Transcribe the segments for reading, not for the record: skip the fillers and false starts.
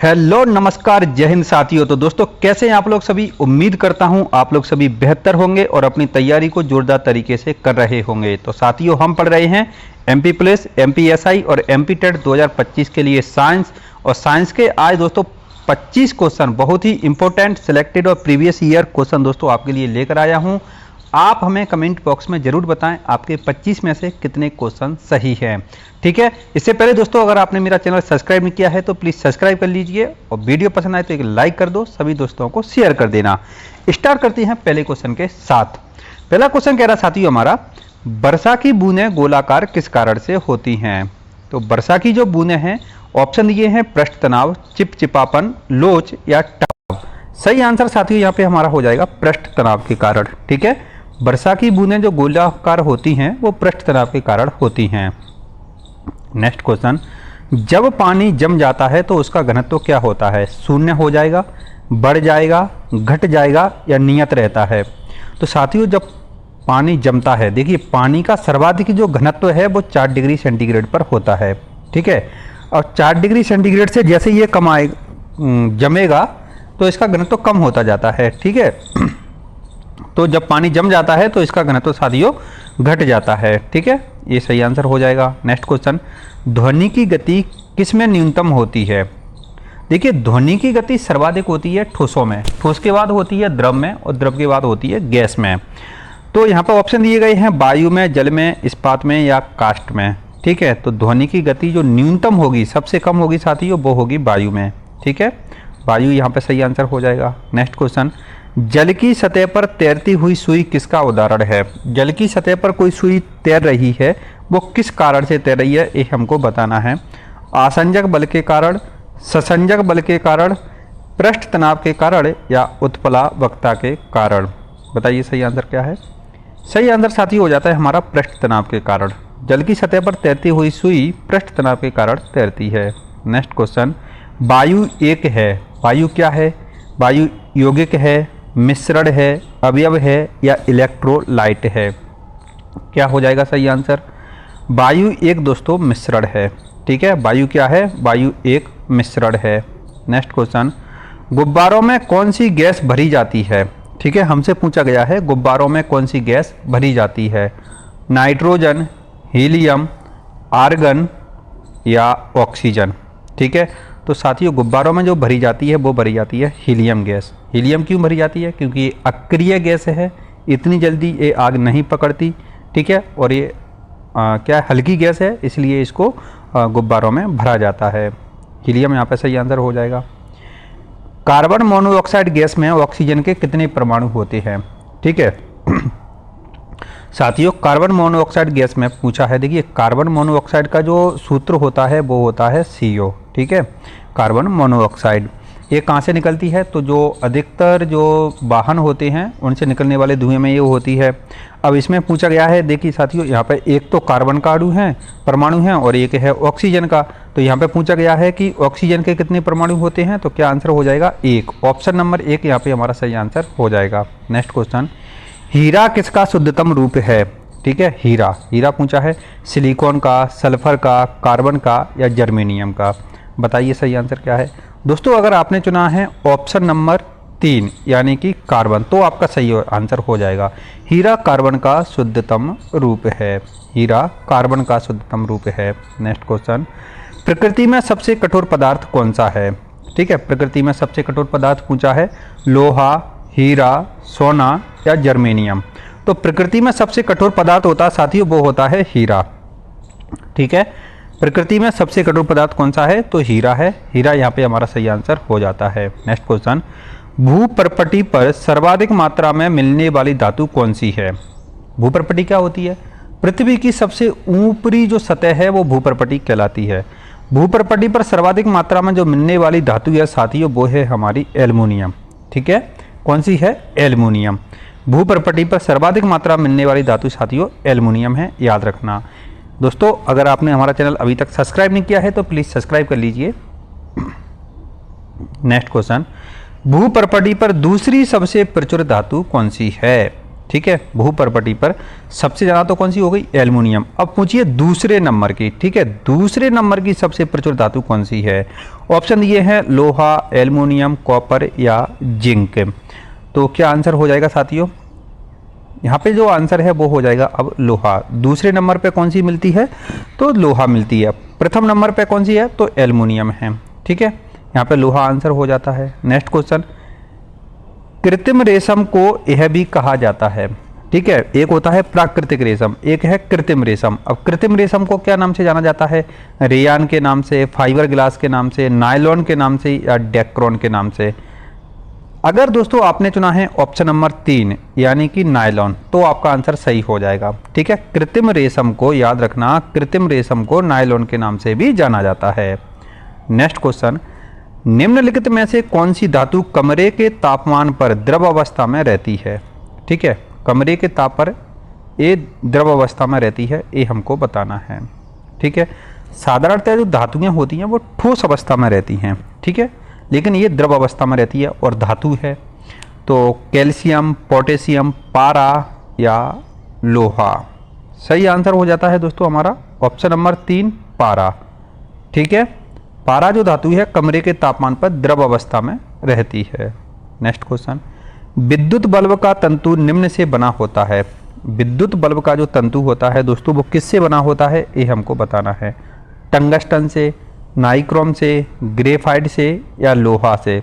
Hello नमस्कार जय हिंद साथियों। तो दोस्तों कैसे हैं आप लोग सभी। उम्मीद करता हूं आप लोग सभी बेहतर होंगे और अपनी तैयारी को जोरदार तरीके से कर रहे होंगे। तो साथियों हम पढ़ रहे हैं एमपी पुलिस, एमपी एसआई और एमपी टेट 2025 के लिए साइंस। और साइंस के आज दोस्तों 25 क्वेश्चन बहुत ही इंपॉर्टेंट सिलेक्टेड और प्रीवियस ईयर क्वेश्चन दोस्तों आपके लिए लेकर आया हूं। आप हमें कमेंट बॉक्स में जरूर बताएं आपके 25 में से कितने क्वेश्चन सही हैं। ठीक है, इससे पहले दोस्तों अगर आपने मेरा चैनल सब्सक्राइब नहीं किया है तो प्लीज सब्सक्राइब कर लीजिए और वीडियो पसंद आए तो एक लाइक कर दो, सभी दोस्तों को शेयर कर देना। स्टार्ट करते हैं पहले क्वेश्चन के साथ। पहला क्वेश्चन कह रहा साथियों हमारा, वर्षा की बूंदें गोलाकार किस कारण से होती हैं। तो वर्षा की जो बूंदें हैं ऑप्शन दिए हैं पृष्ठ तनाव, चिपचिपापन, लोच या टकराव। सही आंसर साथियों यहाँ पे हमारा हो जाएगा पृष्ठ तनाव के कारण। ठीक है, वर्षा की बूंदें जो गोलाकार होती हैं वो पृष्ठ तनाव के कारण होती हैं। नेक्स्ट क्वेश्चन, जब पानी जम जाता है तो उसका घनत्व क्या होता है। शून्य हो जाएगा, बढ़ जाएगा, घट जाएगा या नियत रहता है। तो साथियों जब पानी जमता है, देखिए पानी का सर्वाधिक जो घनत्व है वो 4 डिग्री सेंटीग्रेड पर होता है। ठीक है, और 4 डिग्री सेंटीग्रेड से जैसे ये जमेगा तो इसका घनत्व कम होता जाता है। ठीक है, तो जब पानी जम जाता है तो इसका घनत्व साथियों घट जाता है। ठीक है, ये सही आंसर हो जाएगा। नेक्स्ट क्वेश्चन, ध्वनि की गति किस में न्यूनतम होती है। देखिए ध्वनि की गति सर्वाधिक होती है ठोसों में, ठोस के बाद होती है द्रव में और द्रव के बाद होती है गैस में। तो यहाँ पर ऑप्शन दिए गए हैं वायु में, जल में, इस्पात में या काष्ठ में। ठीक है, तो ध्वनि की गति जो न्यूनतम होगी, सबसे कम होगी साथियों, वो होगी वायु में। ठीक है, वायु यहाँ पे सही आंसर हो जाएगा। नेक्स्ट क्वेश्चन, जल की सतह पर तैरती हुई सुई किसका उदाहरण है। जल की सतह पर कोई सुई तैर रही है, वो किस कारण से तैर रही है ये हमको बताना है। आसंजक बल के कारण, ससंजक बल के कारण, पृष्ठ तनाव के कारण या उत्प्लावकता के कारण। बताइए सही आंसर क्या है। सही आंसर साथी हो जाता है हमारा पृष्ठ तनाव के कारण। जल की सतह पर तैरती हुई सुई पृष्ठ तनाव के कारण तैरती है। नेक्स्ट क्वेश्चन, वायु एक है, वायु क्या है। वायु यौगिक है, मिश्रण है, अवयव है या इलेक्ट्रोलाइट है। क्या हो जाएगा सही आंसर। वायु एक दोस्तों मिश्रण है। ठीक है, वायु क्या है, वायु एक मिश्रण है। नेक्स्ट क्वेश्चन, गुब्बारों में कौन सी गैस भरी जाती है। ठीक है, हमसे पूछा गया है गुब्बारों में कौन सी गैस भरी जाती है। नाइट्रोजन, हीलियम, आर्गन या ऑक्सीजन। ठीक है, तो साथियों गुब्बारों में जो भरी जाती है वो भरी जाती है हीलियम गैस। हीलियम क्यों भरी जाती है, क्योंकि ये अक्रिय गैस है, इतनी जल्दी ये आग नहीं पकड़ती। ठीक है, और ये क्या हल्की गैस है, इसलिए इसको गुब्बारों में भरा जाता है। हीलियम यहाँ पे सही आंसर हो जाएगा। कार्बन मोनोऑक्साइड गैस में ऑक्सीजन के कितने परमाणु होते हैं। ठीक है साथियों, कार्बन मोनोऑक्साइड गैस में पूछा है। देखिए कार्बन मोनोऑक्साइड का जो सूत्र होता है वो होता है CO। ठीक है, कार्बन मोनोऑक्साइड ये कहाँ से निकलती है, तो जो अधिकतर जो वाहन होते हैं उनसे निकलने वाले धुएं में ये होती है। अब इसमें पूछा गया है, देखिए साथियों यहाँ पे एक तो कार्बन का अणु है, परमाणु हैं, और एक है ऑक्सीजन का। तो यहाँ पे पूछा गया है कि ऑक्सीजन के कितने परमाणु होते हैं, तो क्या आंसर हो जाएगा 1। ऑप्शन नंबर 1 यहाँ पे हमारा सही आंसर हो जाएगा। नेक्स्ट क्वेश्चन, हीरा किसका शुद्धतम रूप है। ठीक है, हीरा, हीरा पूछा है सिलिकॉन का, सल्फर का, कार्बन का या जर्मेनियम का। बताइए सही आंसर क्या है। दोस्तों अगर आपने चुना है ऑप्शन नंबर 3 यानी कि कार्बन, तो आपका सही आंसर हो जाएगा। हीरा कार्बन का शुद्धतम रूप है। हीरा कार्बन का शुद्धतम रूप है। नेक्स्ट क्वेश्चन, प्रकृति में सबसे कठोर पदार्थ कौन सा है। ठीक है, प्रकृति में सबसे कठोर पदार्थ पूछा है लोहा, हीरा, सोना या जर्मेनियम। तो प्रकृति में सबसे कठोर पदार्थ होता है साथियों वो होता है हीरा। ठीक है, प्रकृति में सबसे कठोर पदार्थ कौन सा है, तो हीरा है। हीरा यहाँ पे हमारा सही आंसर हो जाता है। नेक्स्ट क्वेश्चन, भूपर्पटी पर सर्वाधिक मात्रा में मिलने वाली धातु कौन सी है। भूपर्पटी क्या होती है, पृथ्वी की सबसे ऊपरी जो सतह है वो भूपर्पटी कहलाती है। भूपर्पटी पर सर्वाधिक मात्रा में जो मिलने वाली धातु है साथियों वो है हमारी एल्युमिनियम। ठीक है, कौन सी है, एल्युमिनियम। भूपर्पटी पर सर्वाधिक मात्रा में मिलने वाली धातु साथियों एल्युमिनियम है, याद रखना। दोस्तों अगर आपने हमारा चैनल अभी तक सब्सक्राइब नहीं किया है तो प्लीज़ सब्सक्राइब कर लीजिए। नेक्स्ट क्वेश्चन, भूपर्पटी पर दूसरी सबसे प्रचुर धातु कौन सी है। ठीक है, भूपर्पटी पर सबसे ज़्यादा तो कौन सी हो गई, एल्युमिनियम। अब पूछिए दूसरे नंबर की, ठीक है, दूसरे नंबर की सबसे प्रचुर धातु कौन सी है। ऑप्शन ये है लोहा, एल्युमिनियम, कॉपर या जिंक। तो क्या आंसर हो जाएगा साथियों, यहाँ पे जो आंसर है वो हो जाएगा अब लोहा। दूसरे नंबर पे कौन सी मिलती है, तो लोहा मिलती है। प्रथम नंबर पे कौन सी है, तो एल्युमिनियम है। ठीक है, यहाँ पे लोहा आंसर हो जाता है। नेक्स्ट क्वेश्चन, कृत्रिम रेशम को यह भी कहा जाता है। ठीक है, एक होता है प्राकृतिक रेशम, एक है कृत्रिम रेशम। अब कृत्रिम रेशम को क्या नाम से जाना जाता है, रेयान के नाम से, फाइबर ग्लास के नाम से, नायलॉन के नाम से या डेक्रोन के नाम से। अगर दोस्तों आपने चुना है ऑप्शन नंबर 3 यानी कि नायलॉन, तो आपका आंसर सही हो जाएगा। ठीक है, कृत्रिम रेशम को याद रखना, कृत्रिम रेशम को नायलॉन के नाम से भी जाना जाता है। नेक्स्ट क्वेश्चन, निम्नलिखित में से कौन सी धातु कमरे के तापमान पर द्रव अवस्था में रहती है। ठीक है, कमरे के ताप पर ये द्रव अवस्था में रहती है, ये हमको बताना है। ठीक है, साधारणतः जो धातुएं होती हैं वो ठोस अवस्था में रहती हैं, ठीक है, लेकिन ये द्रव अवस्था में रहती है और धातु है। तो कैल्शियम, पोटेशियम, पारा या लोहा। सही आंसर हो जाता है दोस्तों हमारा ऑप्शन नंबर 3 पारा। ठीक है, पारा जो धातु है कमरे के तापमान पर द्रव अवस्था में रहती है। नेक्स्ट क्वेश्चन, विद्युत बल्ब का तंतु निम्न से बना होता है। विद्युत बल्ब का जो तंतु होता है दोस्तों वो किससे बना होता है, ये हमको बताना है। टंगस्टन से, नाइक्रोम से, ग्रेफाइट से या लोहा से।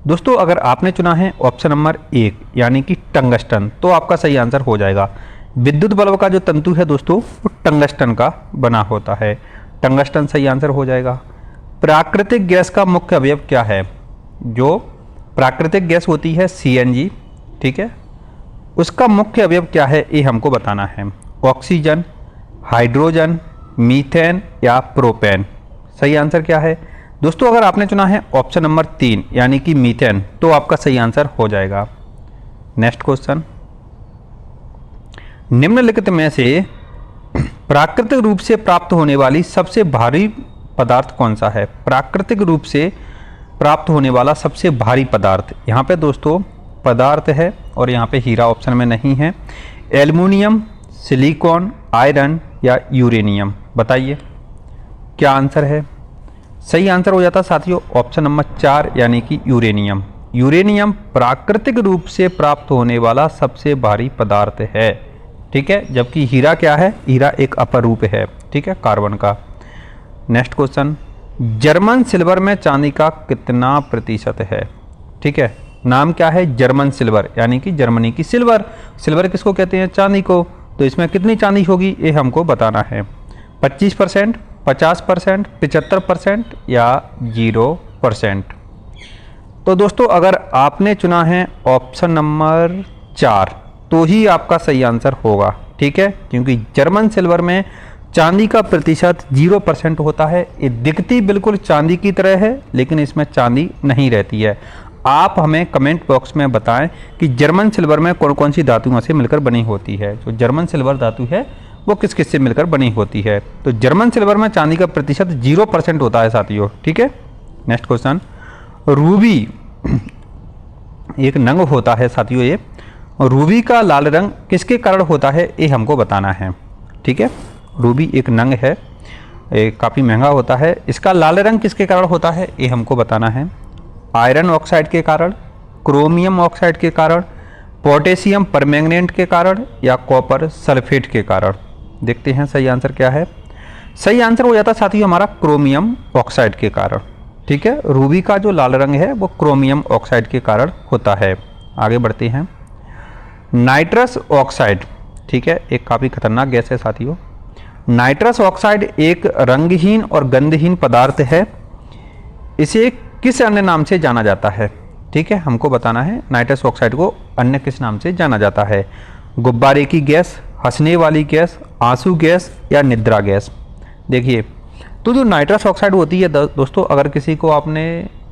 दोस्तों अगर आपने चुना है ऑप्शन नंबर 1 यानी कि टंगस्टन, तो आपका सही आंसर हो जाएगा। विद्युत बल्ब का जो तंतु है दोस्तों वो टंगस्टन का बना होता है, टंगस्टन सही आंसर हो जाएगा। प्राकृतिक गैस का मुख्य अवयव क्या है। जो प्राकृतिक गैस होती है CNG, ठीक है, उसका मुख्य अवयव क्या है ये हमको बताना है। ऑक्सीजन, हाइड्रोजन, मीथेन या प्रोपेन। सही आंसर क्या है दोस्तों, अगर आपने चुना है ऑप्शन नंबर 3 यानी कि मीथेन, तो आपका सही आंसर हो जाएगा। नेक्स्ट क्वेश्चन, निम्नलिखित में से प्राकृतिक रूप से प्राप्त होने वाली सबसे भारी पदार्थ कौन सा है। प्राकृतिक रूप से प्राप्त होने वाला सबसे भारी पदार्थ, यहाँ पे दोस्तों पदार्थ है और यहाँ पे हीरा ऑप्शन में नहीं है। एल्युमिनियम, सिलिकॉन, आयरन या यूरेनियम। बताइए क्या आंसर है। सही आंसर हो जाता साथियों ऑप्शन नंबर 4 यानी कि यूरेनियम। यूरेनियम प्राकृतिक रूप से प्राप्त होने वाला सबसे भारी पदार्थ है। ठीक है, जबकि हीरा क्या है, हीरा एक अपरूप है, ठीक है, कार्बन का। नेक्स्ट क्वेश्चन, जर्मन सिल्वर में चांदी का कितना प्रतिशत है। ठीक है, नाम क्या है, जर्मन सिल्वर यानी कि जर्मनी की सिल्वर। सिल्वर किसको कहते हैं, चांदी को। तो इसमें कितनी चांदी होगी ये हमको बताना है। 25%, 50%, 75% या 0%। तो दोस्तों अगर आपने चुना है ऑप्शन नंबर 4 तो ही आपका सही आंसर होगा। ठीक है, क्योंकि जर्मन सिल्वर में चांदी का प्रतिशत 0% होता है। ये दिखती बिल्कुल चांदी की तरह है लेकिन इसमें चांदी नहीं रहती है। आप हमें कमेंट बॉक्स में बताएं कि जर्मन सिल्वर में कौन कौन सी धातुओं से मिलकर बनी होती है। जो जर्मन सिल्वर धातु है वो किस किस से मिलकर बनी होती है। तो जर्मन सिल्वर में चांदी का प्रतिशत 0% होता है साथियों। ठीक है, नेक्स्ट क्वेश्चन, रूबी एक नंग होता है साथियों। ये रूबी का लाल रंग किसके कारण होता है ये हमको बताना है। ठीक है, रूबी एक नंग है, काफ़ी महंगा होता है। इसका लाल रंग किसके कारण होता है ये हमको बताना है। आयरन ऑक्साइड के कारण, क्रोमियम ऑक्साइड के कारण, पोटेशियम परमैंगनेट के कारण या कॉपर सल्फेट के कारण। देखते हैं सही आंसर क्या है। सही आंसर हो जाता साथियों हमारा क्रोमियम ऑक्साइड के कारण। ठीक है, रूबी का जो लाल रंग है वो क्रोमियम ऑक्साइड के कारण होता है। आगे बढ़ते हैं, नाइट्रस ऑक्साइड, ठीक है, एक काफ़ी खतरनाक गैस है साथियों। नाइट्रस ऑक्साइड एक रंगहीन और गंधहीन पदार्थ है। इसे किस अन्य नाम से जाना जाता है। ठीक है, हमको बताना है नाइट्रस ऑक्साइड को अन्य किस नाम से जाना जाता है। गुब्बारे की गैस, हंसने वाली गैस, आंसू गैस या निद्रा गैस। देखिए, तो जो नाइट्रस ऑक्साइड होती है दोस्तों, अगर किसी को आपने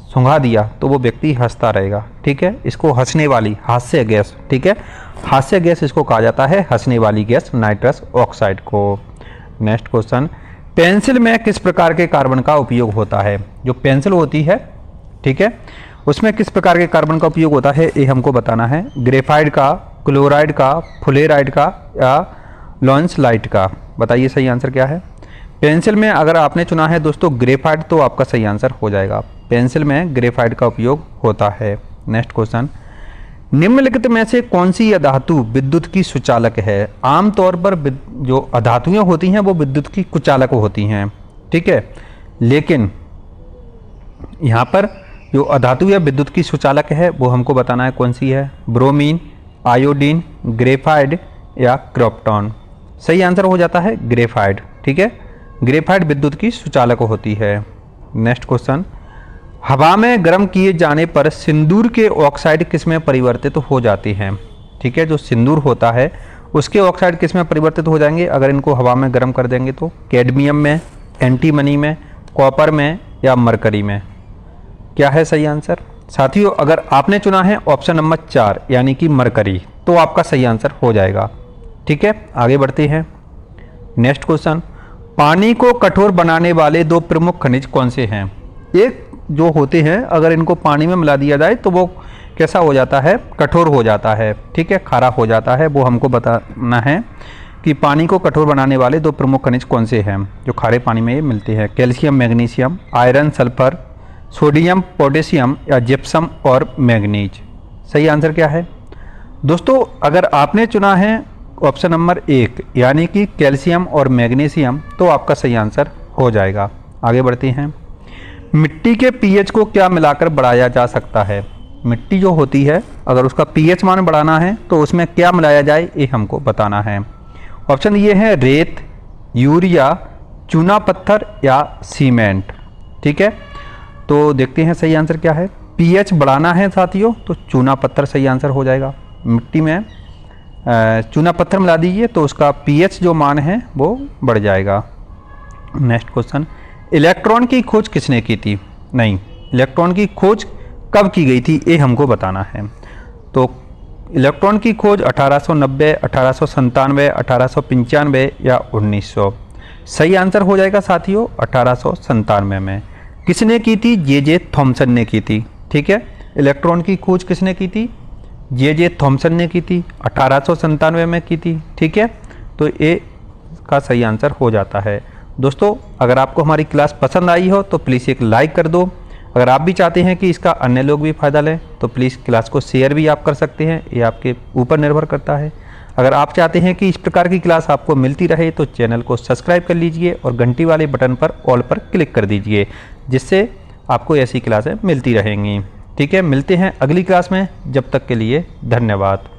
सूंघा दिया तो वो व्यक्ति हंसता रहेगा। ठीक है, इसको हंसने वाली, हास्य गैस, ठीक है, हास्य गैस इसको कहा जाता है, हंसने वाली गैस नाइट्रस ऑक्साइड को। नेक्स्ट क्वेश्चन, पेंसिल में किस प्रकार के कार्बन का उपयोग होता है। जो पेंसिल होती है, ठीक है, उसमें किस प्रकार के कार्बन का उपयोग होता है ये हमको बताना है। ग्रेफाइट का, क्लोराइड का, फुलेराइड का या लॉन्सलाइट का। बताइए सही आंसर क्या है। पेंसिल में अगर आपने चुना है दोस्तों ग्रेफाइट तो आपका सही आंसर हो जाएगा। पेंसिल में ग्रेफाइट का उपयोग होता है। नेक्स्ट क्वेश्चन, निम्नलिखित में से कौन सी अधातु विद्युत की सुचालक है। आमतौर पर जो अधातुएं होती हैं वो विद्युत की कुचालक होती हैं, ठीक है, लेकिन यहाँ पर जो अधातु या विद्युत की सुचालक है वो हमको बताना है कौन सी है। ब्रोमीन, आयोडीन, ग्रेफाइट या क्रिप्टॉन। सही आंसर हो जाता है ग्रेफाइट, ठीक है। ग्रेफाइट विद्युत की सुचालक होती है। नेक्स्ट क्वेश्चन, हवा में गर्म किए जाने पर सिंदूर के ऑक्साइड किस में परिवर्तित हो जाती हैं। ठीक है, जो सिंदूर होता है उसके ऑक्साइड किस में परिवर्तित हो जाएंगे अगर इनको हवा में गर्म कर देंगे तो। कैडमियम में, एंटीमनी में, कॉपर में या मरकरी में। क्या है सही आंसर। साथियों अगर आपने चुना है ऑप्शन नंबर 4 यानी कि मरकरी तो आपका सही आंसर हो जाएगा, ठीक है। आगे बढ़ते हैं। नेक्स्ट क्वेश्चन, पानी को कठोर बनाने वाले 2 प्रमुख खनिज कौन से हैं। एक जो होते हैं अगर इनको पानी में मिला दिया जाए तो वो कैसा हो जाता है, कठोर हो जाता है, ठीक है, खारा हो जाता है। वो हमको बताना है कि पानी को कठोर बनाने वाले 2 प्रमुख खनिज कौन से हैं जो खारे पानी में ये मिलते हैं। Calcium, magnesium, iron, sulphur, sodium, potassium या जिप्सम और मैग्नीज। सही आंसर क्या है दोस्तों। अगर आपने चुना है ऑप्शन नंबर 1 यानी कि कैल्शियम और मैग्नीशियम तो आपका सही आंसर हो जाएगा। आगे बढ़ते हैं। मिट्टी के पीएच को क्या मिलाकर बढ़ाया जा सकता है। मिट्टी जो होती है अगर उसका पीएच मान बढ़ाना है तो उसमें क्या मिलाया जाए ये हमको बताना है। ऑप्शन ये है रेत, यूरिया, चूना पत्थर या सीमेंट, ठीक है। तो देखते हैं सही आंसर क्या है। पीएच बढ़ाना है साथियों तो चूना पत्थर सही आंसर हो जाएगा। मिट्टी में चूना पत्थर मिला दीजिए तो उसका पीएच जो मान है वो बढ़ जाएगा। नेक्स्ट क्वेश्चन, इलेक्ट्रॉन की खोज किसने की थी। नहीं, इलेक्ट्रॉन की खोज कब की गई थी ये हमको बताना है। तो इलेक्ट्रॉन की खोज 1890, 1897, 1895 या 1900। सही आंसर हो जाएगा साथियों 1897 में। किसने की थी, जे थॉमसन ने की थी, ठीक है। इलेक्ट्रॉन की खोज किसने की थी, जे थॉमसन ने की थी, 1897 में की थी, ठीक है। तो ये का सही आंसर हो जाता है। दोस्तों अगर आपको हमारी क्लास पसंद आई हो तो प्लीज़ एक लाइक कर दो। अगर आप भी चाहते हैं कि इसका अन्य लोग भी फ़ायदा लें तो प्लीज़ क्लास को शेयर भी आप कर सकते हैं, ये आपके ऊपर निर्भर करता है। अगर आप चाहते हैं कि इस प्रकार की क्लास आपको मिलती रहे तो चैनल को सब्सक्राइब कर लीजिए और घंटी वाले बटन पर ऑल पर क्लिक कर दीजिए, जिससे आपको ऐसी क्लासें मिलती रहेंगी, ठीक है। मिलते हैं अगली क्लास में, जब तक के लिए धन्यवाद।